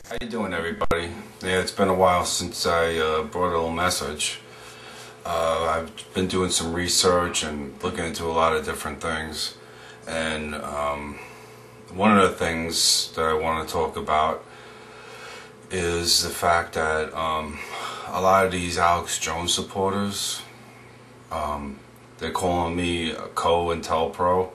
How you doing, everybody? Yeah, it's been a while since I brought a little message. I've been doing some research and looking into a lot of different things, and one of the things that I want to talk about is the fact that a lot of these Alex Jones supporters, they're calling me a Cointelpro.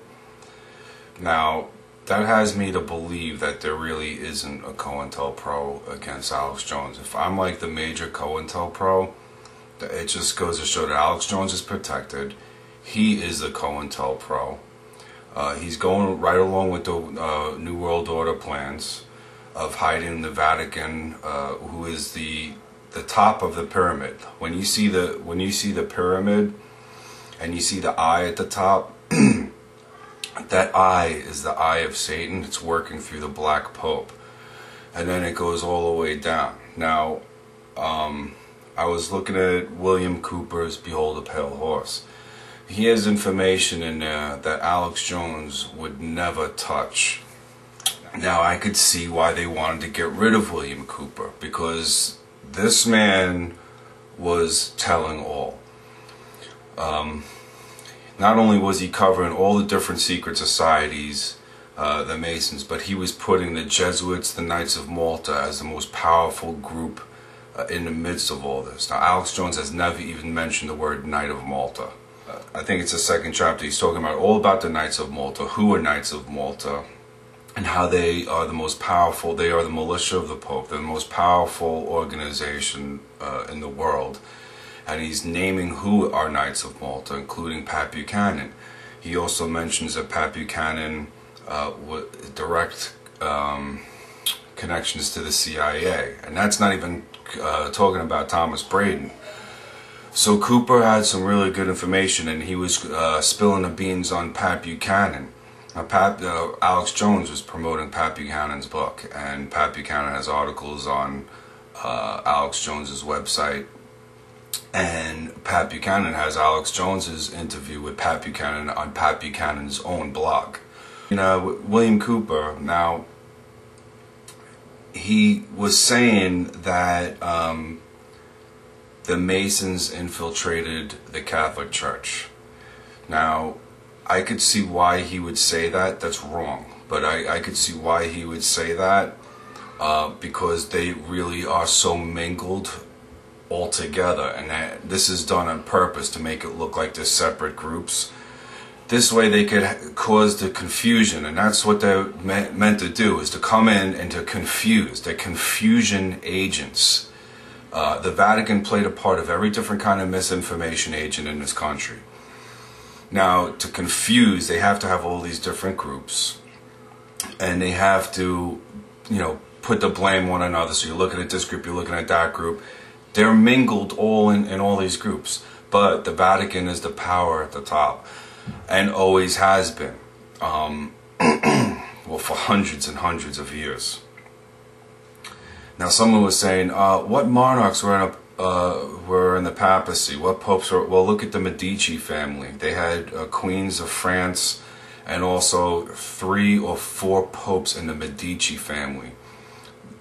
Now, that has me to believe that there really isn't a Cointelpro against Alex Jones. If I'm like the major Cointelpro, it just goes to show that Alex Jones is protected. He is the Cointelpro. He's going right along with the New World Order plans of hiding the Vatican, who is the top of the pyramid. When you see the pyramid and you see the eye at the top, that eye is the eye of Satan. It's working through the Black Pope, and then it goes all the way down. Now, I was looking at William Cooper's Behold a Pale Horse. He has information in there that Alex Jones would never touch. Now, I could see why they wanted to get rid of William Cooper, because this man was telling all. Not only was he covering all the different secret societies, the Masons, but he was putting the Jesuits, the Knights of Malta, as the most powerful group in the midst of all this. Now, Alex Jones has never even mentioned the word Knight of Malta. I think it's the second chapter. He's talking about all about the Knights of Malta, who are Knights of Malta, and how they are the most powerful. They are the militia of the Pope. They're the most powerful organization in the world. And he's naming who are Knights of Malta, including Pat Buchanan. He also mentions that Pat Buchanan with direct connections to the CIA, and that's not even talking about Thomas Braden. So Cooper had some really good information, and he was spilling the beans on Pat Buchanan. Now, Alex Jones was promoting Pat Buchanan's book, and Pat Buchanan has articles on Alex Jones's website. And Pat Buchanan has Alex Jones's interview with Pat Buchanan on Pat Buchanan's own blog. You know, William Cooper, now, he was saying that the Masons infiltrated the Catholic Church. Now, I could see why he would say that. That's wrong. But I could see why he would say that because they really are so mingled all together, and that this is done on purpose to make it look like they're separate groups. This way they could cause the confusion, and that's what they're meant to do, is to come in and to confuse. They're confusion agents. The Vatican played a part of every different kind of misinformation agent in this country. Now, to confuse, they have to have all these different groups, and they have to, you know, put the blame on one another. So you're looking at this group, you're looking at that group. They're mingled all in all these groups, but the Vatican is the power at the top, and always has been. Well, for hundreds and hundreds of years. Now, someone was saying, what monarchs were in the papacy? What popes were? Well, look at the Medici family. They had queens of France, and also 3 or 4 popes in the Medici family,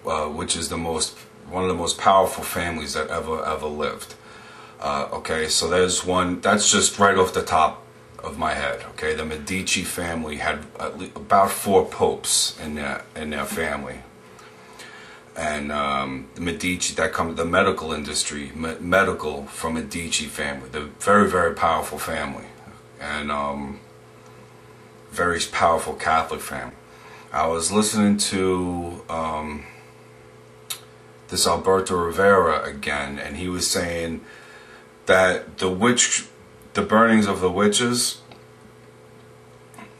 which is one of the most powerful families that ever lived. Okay, so there's one, that's just right off the top of my head. Okay, the Medici family had about 4 popes in their family, and the Medici, that comes the medical industry, medical from Medici family, the very powerful family, and very powerful Catholic family. I was listening to this Alberto Rivera again, and he was saying that the burnings of the witches,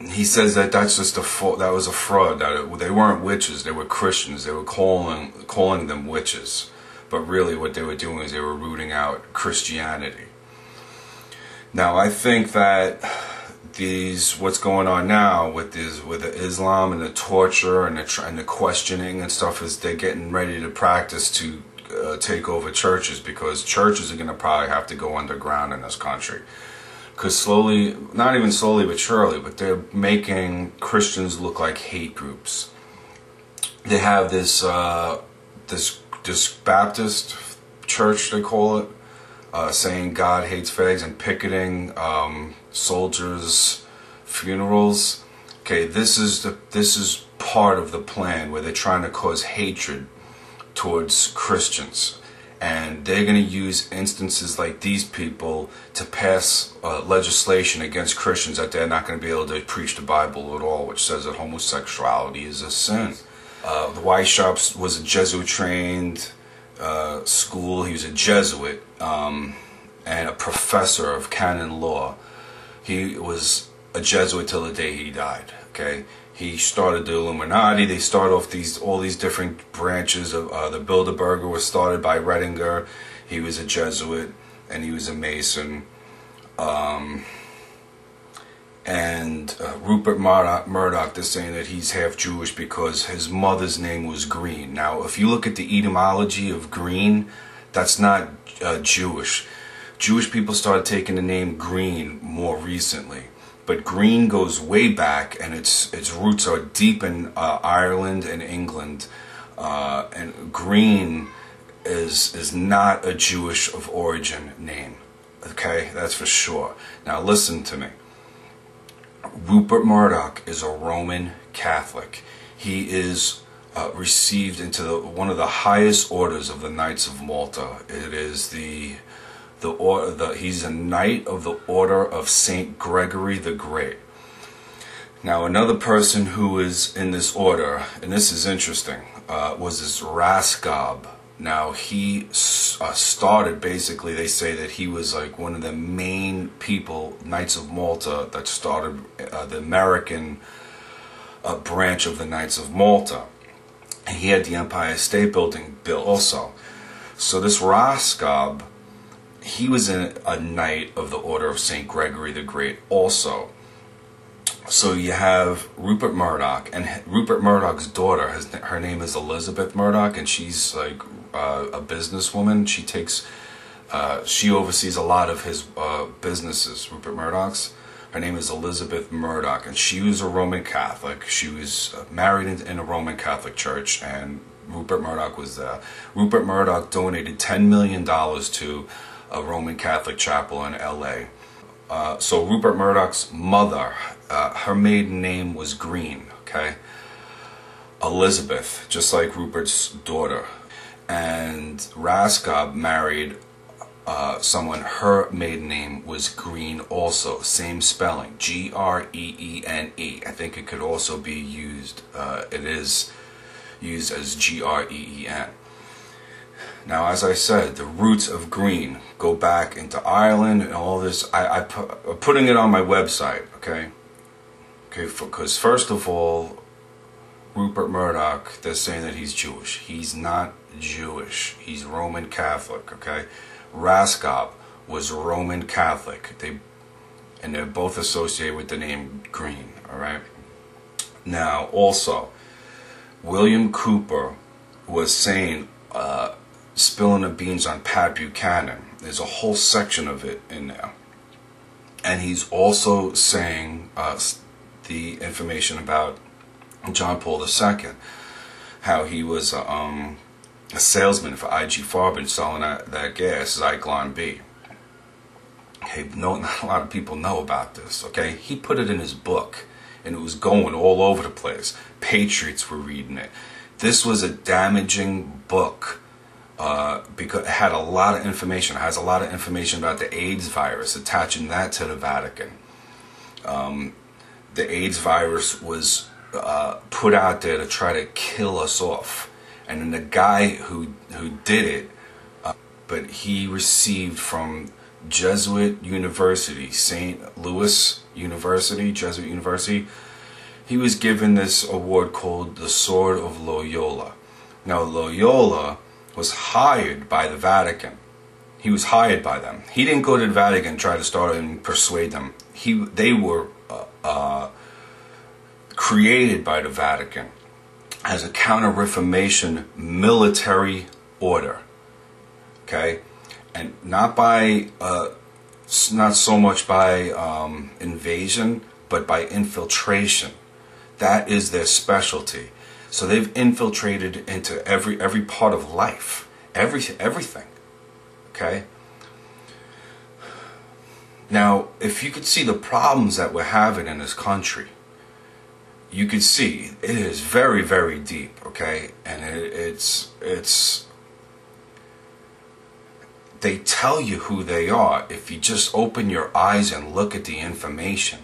he says that that's just that was a fraud, that they weren't witches, they were Christians. They were calling them witches, but really what they were doing is they were rooting out Christianity. Now, I think that what's going on now with the Islam and the torture and the questioning and stuff, is they're getting ready to practice to take over churches, because churches are going to probably have to go underground in this country. Because slowly, not even slowly but surely, but they're making Christians look like hate groups. They have this this Baptist church, they call it, saying God hates fags and picketing soldiers' funerals. Okay, this is part of the plan where they're trying to cause hatred towards Christians, and they're going to use instances like these people to pass legislation against Christians that they're not going to be able to preach the Bible at all, which says that homosexuality is a sin. The Weishaupt was a Jesuit-trained school. He was a Jesuit and a professor of canon law. He was a Jesuit till the day he died. Okay, he started the Illuminati. They start off all these different branches of the Bilderberger was started by Redinger. He was a Jesuit and he was a Mason. Rupert Murdoch is saying that he's half Jewish because his mother's name was Green. Now, if you look at the etymology of Green, that's not Jewish. Jewish people started taking the name Green more recently. But Green goes way back, and its roots are deep in Ireland and England. And Green is not a Jewish of origin name. Okay, that's for sure. Now listen to me. Rupert Murdoch is a Roman Catholic. He is received into one of the highest orders of the Knights of Malta. It is he's a Knight of the Order of Saint Gregory the Great. Now, another person who is in this order, and this is interesting, was this Raskob. Now, he started, basically, they say that he was like one of the main people, Knights of Malta, that started the American branch of the Knights of Malta. And he had the Empire State Building built also. So this Raskob, he was a Knight of the Order of St. Gregory the Great also. So you have Rupert Murdoch, and Rupert Murdoch's daughter, her name is Elizabeth Murdoch, and she's like a businesswoman. She oversees a lot of his businesses, Rupert Murdoch's. Her name is Elizabeth Murdoch, and she was a Roman Catholic. She was married in a Roman Catholic church, and Rupert Murdoch was there. Rupert Murdoch donated $10 million to a Roman Catholic chapel in LA. So Rupert Murdoch's mother, her maiden name was Green, okay? Elizabeth, just like Rupert's daughter. And Raskob married someone, her maiden name was Green also, same spelling, G-R-E-E-N-E. I think it could also be used, it is used as G-R-E-E-N. Now, as I said, the roots of Green go back into Ireland and all this. I'm putting it on my website, okay? Okay, because first of all, Rupert Murdoch, they're saying that he's Jewish. He's not Jewish. He's Roman Catholic, okay? Raskob was Roman Catholic. They're both associated with the name Green, all right? Now, also, William Cooper was saying, spilling the beans on Pat Buchanan. There's a whole section of it in there. And he's also saying the information about John Paul II, how he was a salesman for IG Farben selling that gas, Zyklon B. Okay, not a lot of people know about this, okay? He put it in his book, and it was going all over the place. Patriots were reading it. This was a damaging book. Because it had a lot of information. It has a lot of information about the AIDS virus, attaching that to the Vatican. The AIDS virus was put out there to try to kill us off. And then the guy who did it, but he received from Jesuit University, St. Louis University, Jesuit University, he was given this award called the Sword of Loyola. Now, Loyola was hired by the Vatican. He was hired by them. He didn't go to the Vatican and try to start and persuade them. They were created by the Vatican as a counter-reformation military order. Okay, and not so much by invasion, but by infiltration. That is their specialty. So they've infiltrated into every part of life, everything. Okay. Now, if you could see the problems that we're having in this country, you could see it is very, very deep. Okay, and it's they tell you who they are if you just open your eyes and look at the information.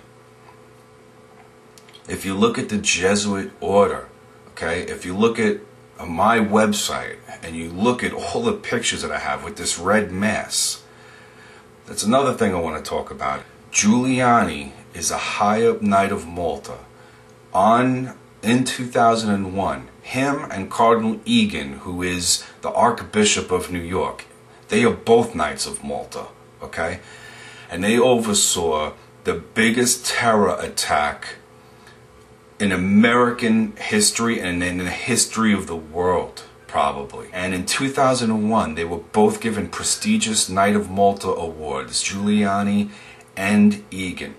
If you look at the Jesuit order, okay, if you look at my website and you look at all the pictures that I have with this red mass, that's another thing I want to talk about. Giuliani is a high-up Knight of Malta. In 2001, him and Cardinal Egan, who is the Archbishop of New York, they are both Knights of Malta, okay? And they oversaw the biggest terror attack in American history and in the history of the world, probably. And in 2001, they were both given prestigious Knight of Malta awards, Giuliani and Egan.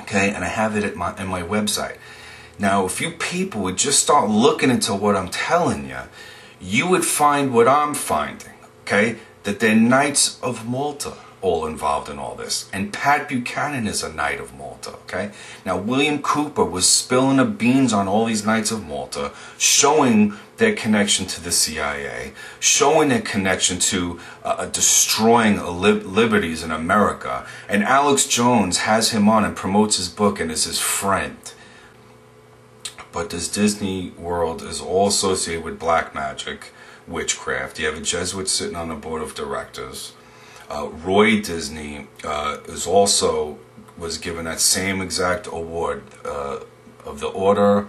Okay, and I have it in my website. Now, if you people would just start looking into what I'm telling you, you would find what I'm finding, okay? That they're Knights of Malta all involved in all this. And Pat Buchanan is a Knight of Malta, okay? Now, William Cooper was spilling the beans on all these Knights of Malta, showing their connection to the CIA, showing their connection to destroying liberties in America. And Alex Jones has him on and promotes his book and is his friend. But this Disney World is all associated with black magic, witchcraft. You have a Jesuit sitting on the board of directors. Roy Disney was given that same exact award of the order,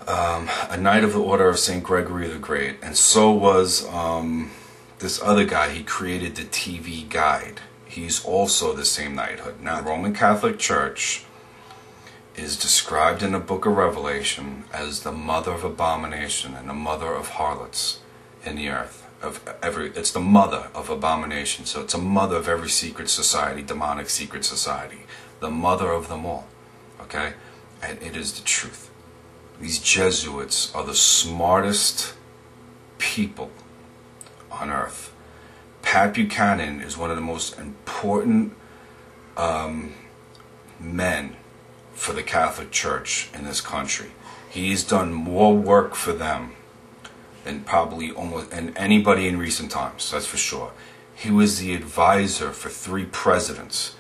a Knight of the Order of St. Gregory the Great, and so was this other guy. He created the TV Guide. He's also the same knighthood. Now, the Roman Catholic Church is described in the book of Revelation as the mother of abomination and the mother of harlots in the earth. It's the mother of abomination. So it's a mother of every secret society, demonic secret society, the mother of them all. Okay, and it is the truth. These Jesuits are the smartest people on earth. Pat Buchanan is one of the most important men for the Catholic Church in this country. He's done more work for them than probably almost anybody in recent times, that's for sure. He was the advisor for 3 presidents.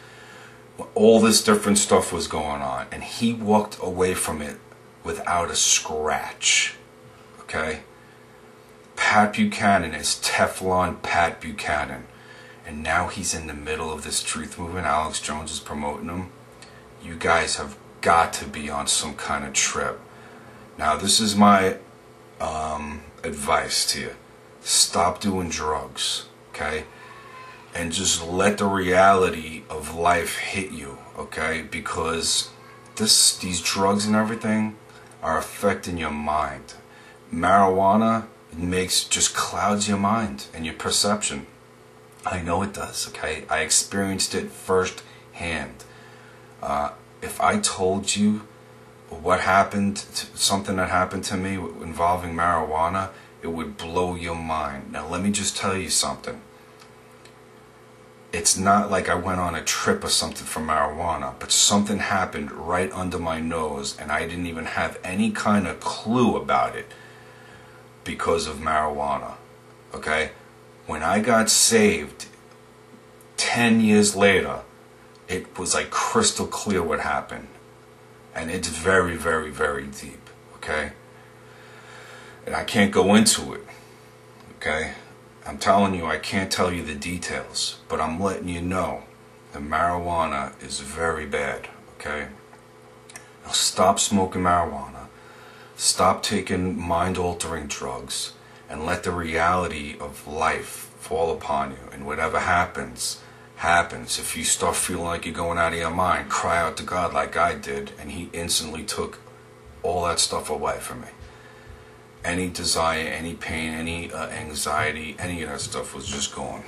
All this different stuff was going on, and he walked away from it without a scratch. Okay? Pat Buchanan is Teflon Pat Buchanan. And now he's in the middle of this truth movement. Alex Jones is promoting him. You guys have got to be on some kind of trip. Now, this is my advice to you. Stop doing drugs, okay? And just let the reality of life hit you, okay? Because these drugs and everything are affecting your mind. Marijuana just clouds your mind and your perception. I know it does, okay? I experienced it firsthand. If I told you what happened, something that happened to me involving marijuana, it would blow your mind. Now, let me just tell you something. It's not like I went on a trip or something for marijuana, but something happened right under my nose, and I didn't even have any kind of clue about it because of marijuana. Okay? When I got saved 10 years later, it was like crystal clear what happened. And it's very, very, very deep. Okay? And I can't go into it. Okay? I'm telling you, I can't tell you the details. But I'm letting you know that marijuana is very bad. Okay? Now stop smoking marijuana. Stop taking mind-altering drugs. And let the reality of life fall upon you. And whatever happens, happens. If you start feeling like you're going out of your mind, cry out to God like I did, and He instantly took all that stuff away from me. Any desire, any pain, any anxiety, any of that stuff was just gone.